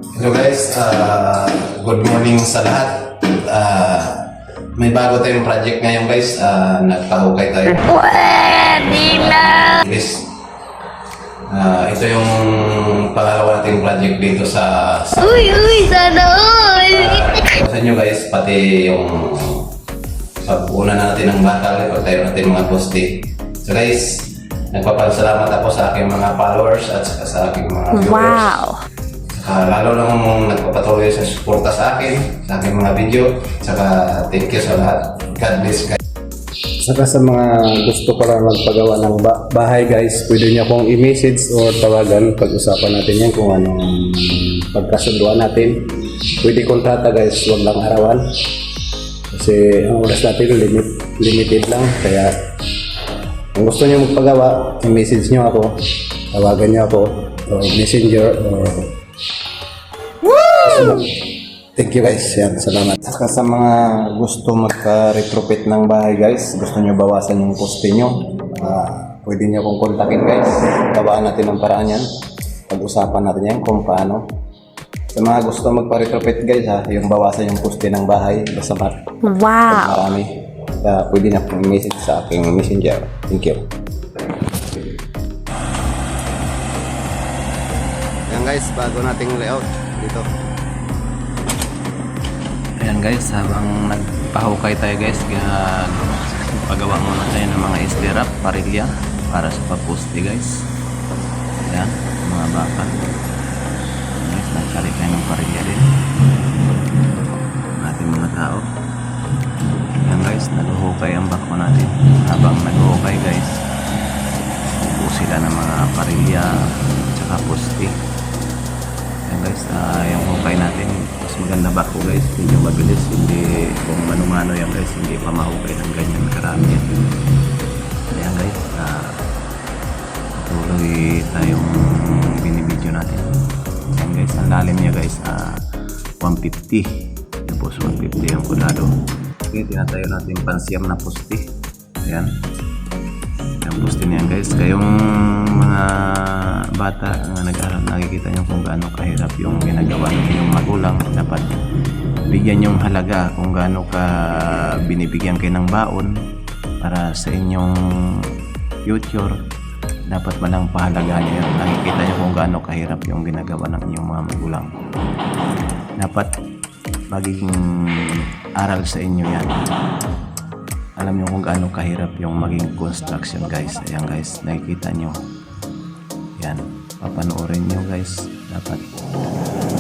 Hello guys, good morning sa lahat. May bago tayong project ngayon guys, nagpahukay tayo. Pwede na! Guys, ito yung pangalawa nating project dito sa Sana all! sa inyo guys, pati yung pag-una natin ng batal, pagtayo natin mga poste. So guys, nagpapasalamat ako sa aking mga followers at sa aking mga viewers. Wow! Lalo lang nagpapatuloy sa suporta sa akin, sa aking mga video. Saka thank you sa lahat. God bless guys. Saka sa mga gusto pa lang magpagawa ng bahay guys, pwede niyo akong i-message or tawagan. Pag-usapan natin yan kung anong pagkasunduan natin. Pwede kontrata guys, huwag lang arawan. Kasi ang oras natin limited lang. Kaya kung gusto niyo magpagawa, i-message niyo ako. Tawagan niyo ako o messenger o thank you guys. Yan, salamat. Saka sa mga gusto magka-retrofit ng bahay guys, gusto nyo bawasan yung poste nyo, pwede nyo akong kontakin guys. Gawaan natin ang paraan yan. Pag-usapan natin yan kung paano. Sa mga gusto magpa-retrofit guys yung bawasan yung poste ng bahay, basta Wow! marami. Pwede na akong message sa aking messenger. Thank you. Yan guys, bago nating layout dito. Ayan guys, habang nagpahukay tayo guys, pagawa muna tayo ng mga estirap, parilya para sa pagposte guys. Ayan, mga baka. Guys, nagsalit tayo ng parilya din. Ating mga tao. Ayan guys, naghuhukay ang bako natin. Habang naghuhukay guys, upo sila ng mga parilya at saka poste. Ayan guys, yung hukay natin mas maganda bako guys, hindi mabilis, hindi kung mano-mano yan guys, hindi pa mahukay ng ganyan karami yan. Ayan guys, tuloy tayong binibidyo natin. Ayan guys, ang lalim niya guys, 150, tapos 150 ang kudrado. Okay, tinatayo natin pansiyam na poste. Ayan, ang poste niyan guys. Kayong mga bata na nag-aaral, nakikita nyo kung gaano kahirap yung ginagawa ng inyong magulang. Dapat bigyan yung halaga kung gaano ka binibigyan kayo ng baon para sa inyong future. Dapat malang pahalagahan nyo yun. Nakikita nyo kung gaano kahirap yung ginagawa ng inyong mga magulang. Dapat magiging aral sa inyo yan. Alam nyo kung gaano kahirap yung maging construction guys. Ayan guys, nakikita nyo. Yan, papanoorin nyo guys. Dapat.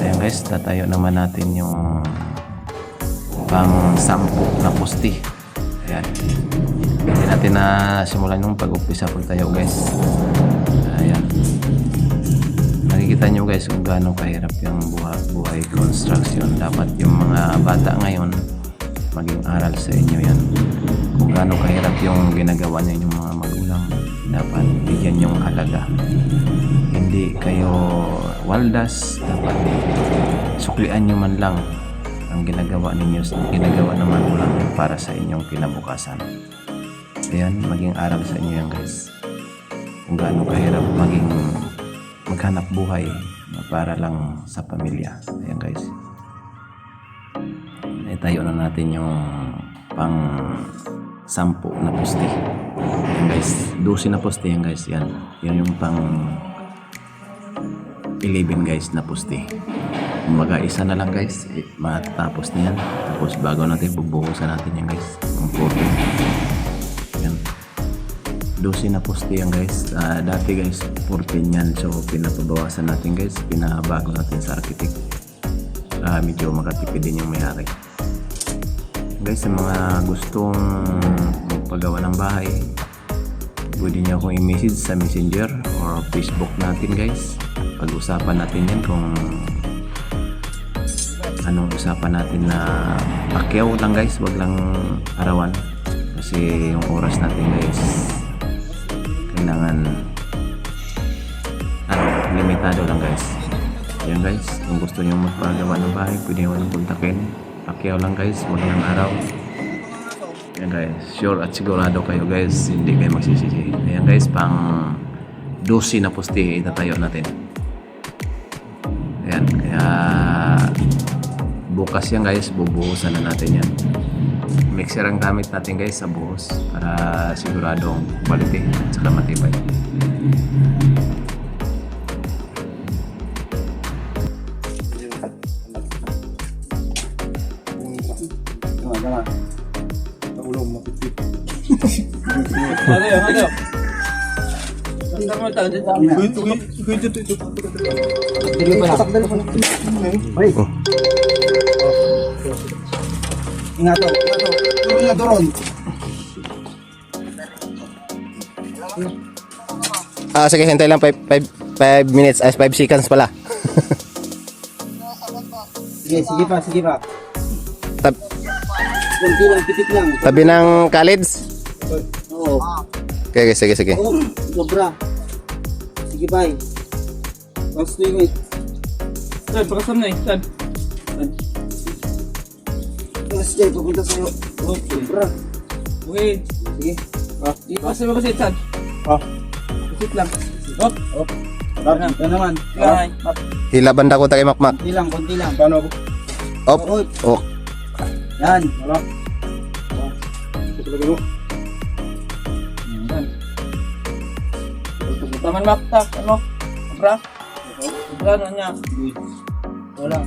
Ayan guys, tatayo naman natin yung pang 10 na poste. Ayan. Hindi natin na simulan yung pag-upisa pagtayo guys. Ayan. Nakikita nyo guys kung gaano kahirap yung buhay construction. Dapat yung mga bata ngayon maging aral sa inyo yan. Kung gaano kahirap yung ginagawa niyo yung mga magulang, dapat bigyan yung halaga. Hindi kayo waldas, dapat suklian nyo man lang ang ginagawa ninyo, ginagawa ng magulang para sa inyong kinabukasan. Ayan, maging aral sa inyo yan guys. Kung gaano kahirap maghanap buhay para lang sa pamilya. Ayan guys. Tayo na natin yung pang 10 na poste. Yan guys, 12 na poste yan guys. Yan yung pang 11 guys na poste. Kumbaga isa na lang guys, matatapos na yan. Tapos bago natin bubuhusan natin yan guys, ang 14. Yan, 12 na poste yan guys. Dati guys 14 yan, so pinapabawasan natin guys, pinabago natin sa architect. Medyo makatipid din yung may-ari guys. Sa mga gustong magpagawa ng bahay, pwede niyo akong i-message sa messenger or Facebook natin guys. Pag-usapan natin yan kung anong usapan natin na pakyaw lang guys, wag lang arawan. Kasi yung oras natin guys, kailangan limitado lang guys. Yan guys, kung gusto niyo magpagawa ng bahay, pwede niyo kontakin. Pakyaw lang guys, wag lang araw. Ayan guys, sure at sigurado kayo guys, hindi kayo magsisisi. Ayan guys, pang 12 na poste itatayo natin. Ayan, kaya bukas yan guys, bubuhusan na natin yan. Mixer ang gamit natin guys sa buhos para siguradong quality at saka matibay. Sige, hintay lang 5 minutes, 5 seconds pala. Sige pa. Tab- Kunti lang, pitik lang. tabi ng college. Oo. Okay, sige. Oh, sobra. Sige, bye. Last 2 minutes. Saan? Pakasam na eh. Saan? Last day, pupunta sa'yo. Oh, sobra. Okay. Sige. Kasi mo kasi saan? Sit lang. Hop. Ito naman. Kaya. Hila banda ko tayo makmak. Konti lang. Paano? Op. Oh. Yan. Taman maktak. Ano? Sobra? Sobra na niya. Wala.